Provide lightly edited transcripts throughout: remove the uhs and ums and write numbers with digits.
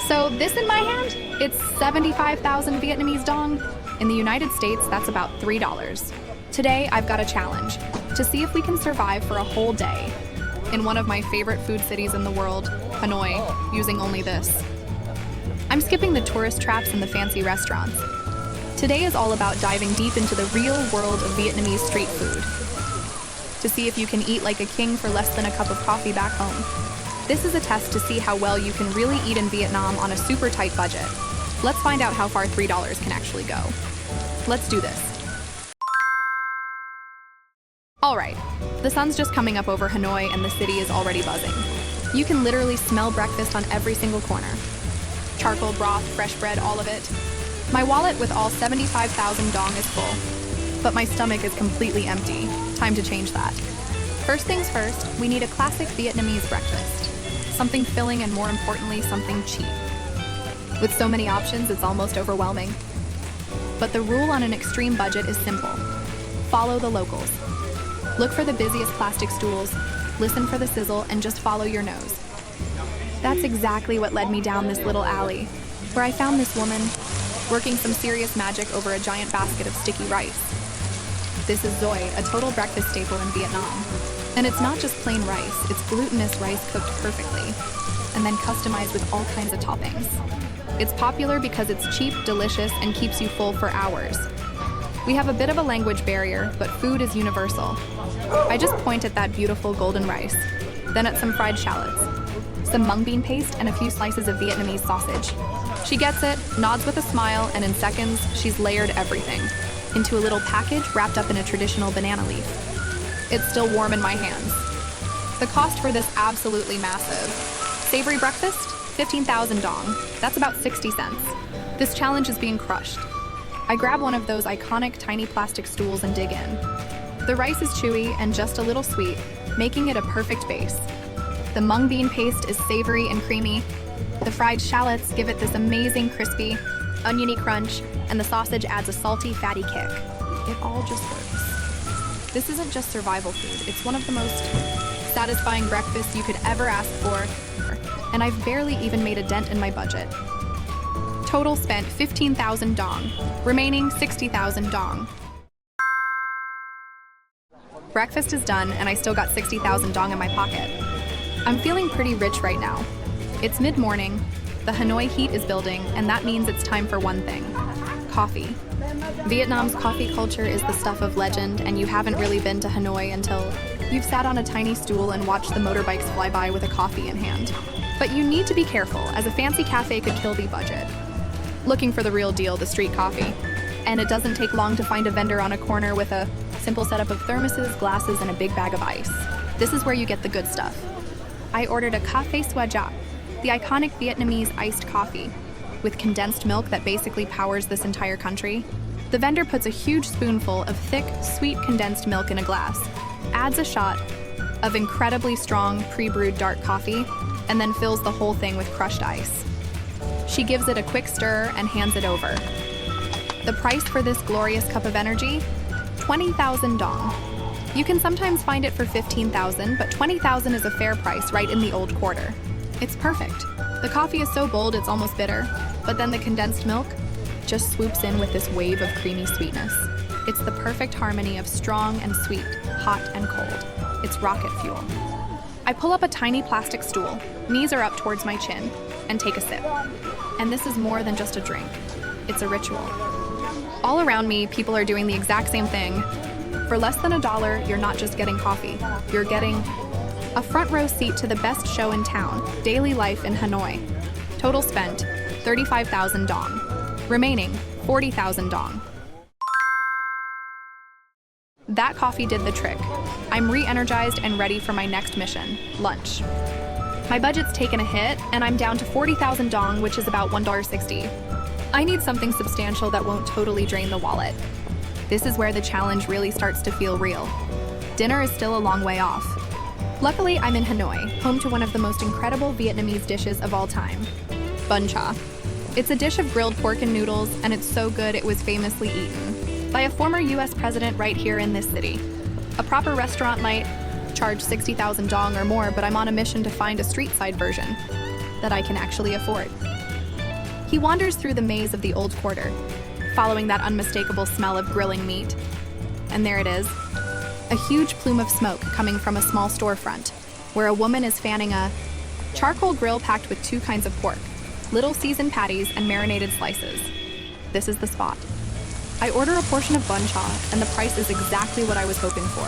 So this in my hand, it's 75,000 Vietnamese dong. In the United States, that's about $3. Today, I've got a challenge to see if we can survive for a whole day in one of my favorite food cities in the world, Hanoi, using only this. I'm skipping the tourist traps and the fancy restaurants. Today is all about diving deep into the real world of Vietnamese street food to see if you can eat like a king for less than a cup of coffee back home. This is a test to see how well you can really eat in Vietnam on a super tight budget. Let's find out how far $3 can actually go. Let's do this. All right, the sun's just coming up over Hanoi and the city is already buzzing. You can literally smell breakfast on every single corner. Charcoal broth, fresh bread, all of it. My wallet with all 75,000 dong is full, but my stomach is completely empty. Time to change that. First things first, we need a classic Vietnamese breakfast. Something filling and, more importantly, something cheap. With so many options, it's almost overwhelming. But the rule on an extreme budget is simple. Follow the locals. Look for the busiest plastic stools, listen for the sizzle, and just follow your nose. That's exactly what led me down this little alley, where I found this woman working some serious magic over a giant basket of sticky rice. This is Doi, a total breakfast staple in Vietnam. And it's not just plain rice, it's glutinous rice cooked perfectly, and then customized with all kinds of toppings. It's popular because it's cheap, delicious, and keeps you full for hours. We have a bit of a language barrier, but food is universal. I just point at that beautiful golden rice, then at some fried shallots, some mung bean paste, and a few slices of Vietnamese sausage. She gets it, nods with a smile, and in seconds, she's layered everything into a little package wrapped up in a traditional banana leaf. It's still warm in my hands. The cost for this absolutely massive. Savory breakfast, 15,000 dong. That's about 60 cents. This challenge is being crushed. I grab one of those iconic tiny plastic stools and dig in. The rice is chewy and just a little sweet, making it a perfect base. The mung bean paste is savory and creamy. The fried shallots give it this amazing crispy, oniony crunch, and the sausage adds a salty, fatty kick. It all just works. This isn't just survival food, it's one of the most satisfying breakfasts you could ever ask for, and I've barely even made a dent in my budget. Total spent 15,000 dong, remaining 60,000 dong. Breakfast is done, and I still got 60,000 dong in my pocket. I'm feeling pretty rich right now. It's mid-morning, the Hanoi heat is building, and that means it's time for one thing: coffee. Vietnam's coffee culture is the stuff of legend, and you haven't really been to Hanoi until you've sat on a tiny stool and watched the motorbikes fly by with a coffee in hand. But you need to be careful, as a fancy cafe could kill the budget. Looking for the real deal, the street coffee. And it doesn't take long to find a vendor on a corner with a simple setup of thermoses, glasses, and a big bag of ice. This is where you get the good stuff. I ordered a café soi jap, the iconic Vietnamese iced coffee, with condensed milk that basically powers this entire country. The vendor puts a huge spoonful of thick, sweet condensed milk in a glass, adds a shot of incredibly strong pre-brewed dark coffee, and then fills the whole thing with crushed ice. She gives it a quick stir and hands it over. The price for this glorious cup of energy? 20,000 dong. You can sometimes find it for 15,000, but 20,000 is a fair price right in the old quarter. It's perfect. The coffee is so bold it's almost bitter, but then the condensed milk just swoops in with this wave of creamy sweetness. It's the perfect harmony of strong and sweet, hot and cold. It's rocket fuel. I pull up a tiny plastic stool, knees are up towards my chin, and take a sip. And this is more than just a drink. It's a ritual. All around me, people are doing the exact same thing. For less than $1, you're not just getting coffee, you're getting a front row seat to the best show in town, daily life in Hanoi. Total spent, 35,000 dong. Remaining, 40,000 dong. That coffee did the trick. I'm re-energized and ready for my next mission, lunch. My budget's taken a hit, and I'm down to 40,000 dong, which is about $1.60. I need something substantial that won't totally drain the wallet. This is where the challenge really starts to feel real. Dinner is still a long way off. Luckily, I'm in Hanoi, home to one of the most incredible Vietnamese dishes of all time, Bun Cha. It's a dish of grilled pork and noodles, and it's so good it was famously eaten by a former US president right here in this city. A proper restaurant might charge 60,000 dong or more, but I'm on a mission to find a street side version that I can actually afford. He wanders through the maze of the old quarter, following that unmistakable smell of grilling meat. And there it is, a huge plume of smoke coming from a small storefront, where a woman is fanning a charcoal grill packed with 2 kinds of pork, little seasoned patties and marinated slices. This is the spot. I order a portion of Bun Cha, and the price is exactly what I was hoping for.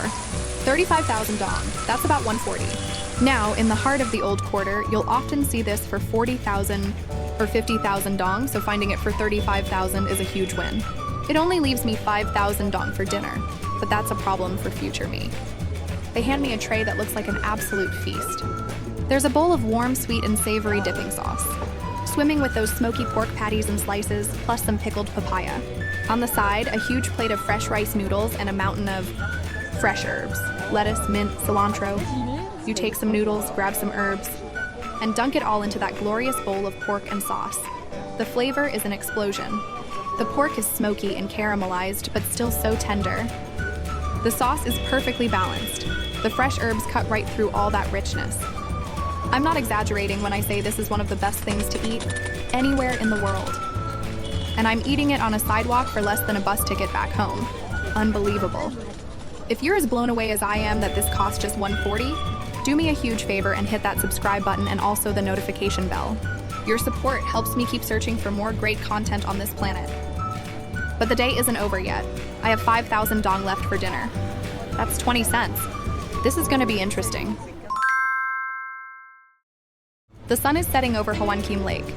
35,000 dong, that's about 140. Now, in the heart of the old quarter, you'll often see this for 40,000 or 50,000 dong, so finding it for 35,000 is a huge win. It only leaves me 5,000 dong for dinner, but that's a problem for future me. They hand me a tray that looks like an absolute feast. There's a bowl of warm, sweet, and savory dipping sauce, swimming with those smoky pork patties and slices, plus some pickled papaya. On the side, a huge plate of fresh rice noodles and a mountain of fresh herbs, lettuce, mint, cilantro. You take some noodles, grab some herbs, and dunk it all into that glorious bowl of pork and sauce. The flavor is an explosion. The pork is smoky and caramelized, but still so tender. The sauce is perfectly balanced. The fresh herbs cut right through all that richness. I'm not exaggerating when I say this is one of the best things to eat anywhere in the world. And I'm eating it on a sidewalk for less than a bus ticket back home. Unbelievable. If you're as blown away as I am that this cost just $140, do me a huge favor and hit that subscribe button and also the notification bell. Your support helps me keep searching for more great content on this planet. But the day isn't over yet. I have 5,000 dong left for dinner. That's 20 cents. This is going to be interesting. The sun is setting over Hoan Kim Lake,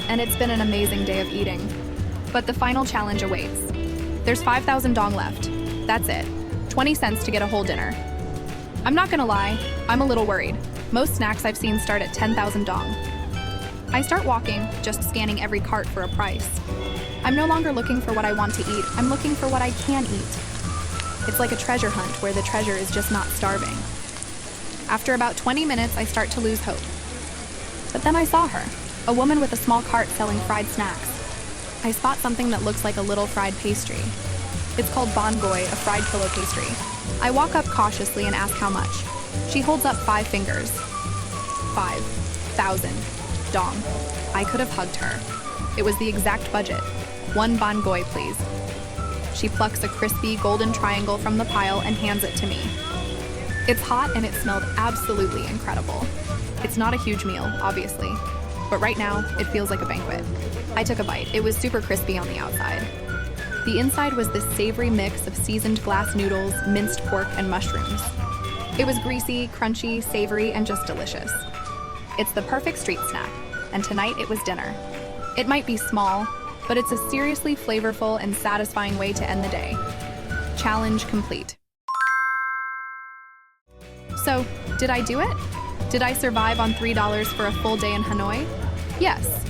and it's been an amazing day of eating. But the final challenge awaits. There's 5,000 dong left. That's it. 20 cents to get a whole dinner. I'm not gonna lie, I'm a little worried. Most snacks I've seen start at 10,000 dong. I start walking, just scanning every cart for a price. I'm no longer looking for what I want to eat, I'm looking for what I can eat. It's like a treasure hunt where the treasure is just not starving. After about 20 minutes, I start to lose hope. But then I saw her, a woman with a small cart selling fried snacks. I spot something that looks like a little fried pastry. It's called Banh Goi, a fried pillow pastry. I walk up cautiously and ask how much. She holds up 5 fingers. 5,000 dong. I could have hugged her. It was the exact budget. 1 Banh Goi, please. She plucks a crispy golden triangle from the pile and hands it to me. It's hot and it smelled absolutely incredible. It's not a huge meal, obviously, but right now it feels like a banquet. I took a bite. It was super crispy on the outside. The inside was this savory mix of seasoned glass noodles, minced pork, and mushrooms. It was greasy, crunchy, savory, and just delicious. It's the perfect street snack, and tonight it was dinner. It might be small, but it's a seriously flavorful and satisfying way to end the day. Challenge complete. So, did I do it? Did I survive on $3 for a full day in Hanoi? Yes.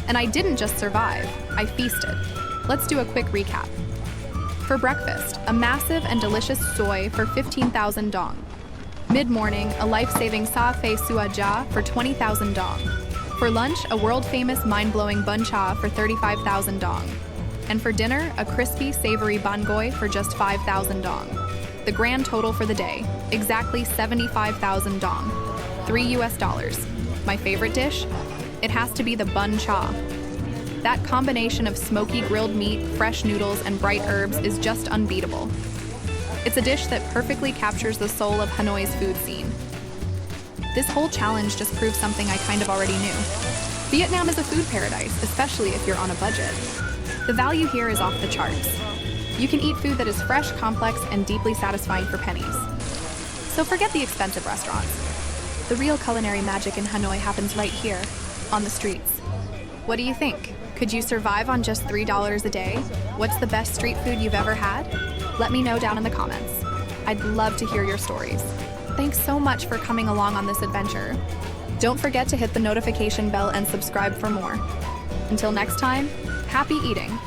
And I didn't just survive, I feasted. Let's do a quick recap. For breakfast, a massive and delicious soy for 15,000 dong. Mid-morning, a life-saving sa fei sua ja for 20,000 dong. For lunch, a world-famous mind-blowing Bun Cha for 35,000 dong. And for dinner, a crispy, savory Banh Goi for just 5,000 dong. The grand total for the day, exactly 75,000 dong. $3. My favorite dish? It has to be the Bun Cha. That combination of smoky grilled meat, fresh noodles, and bright herbs is just unbeatable. It's a dish that perfectly captures the soul of Hanoi's food scene. This whole challenge just proves something I kind of already knew. Vietnam is a food paradise, especially if you're on a budget. The value here is off the charts. You can eat food that is fresh, complex, and deeply satisfying for pennies. So forget the expensive restaurants. The real culinary magic in Hanoi happens right here, on the streets. What do you think? Could you survive on just $3 a day? What's the best street food you've ever had? Let me know down in the comments. I'd love to hear your stories. Thanks so much for coming along on this adventure. Don't forget to hit the notification bell and subscribe for more. Until next time, happy eating!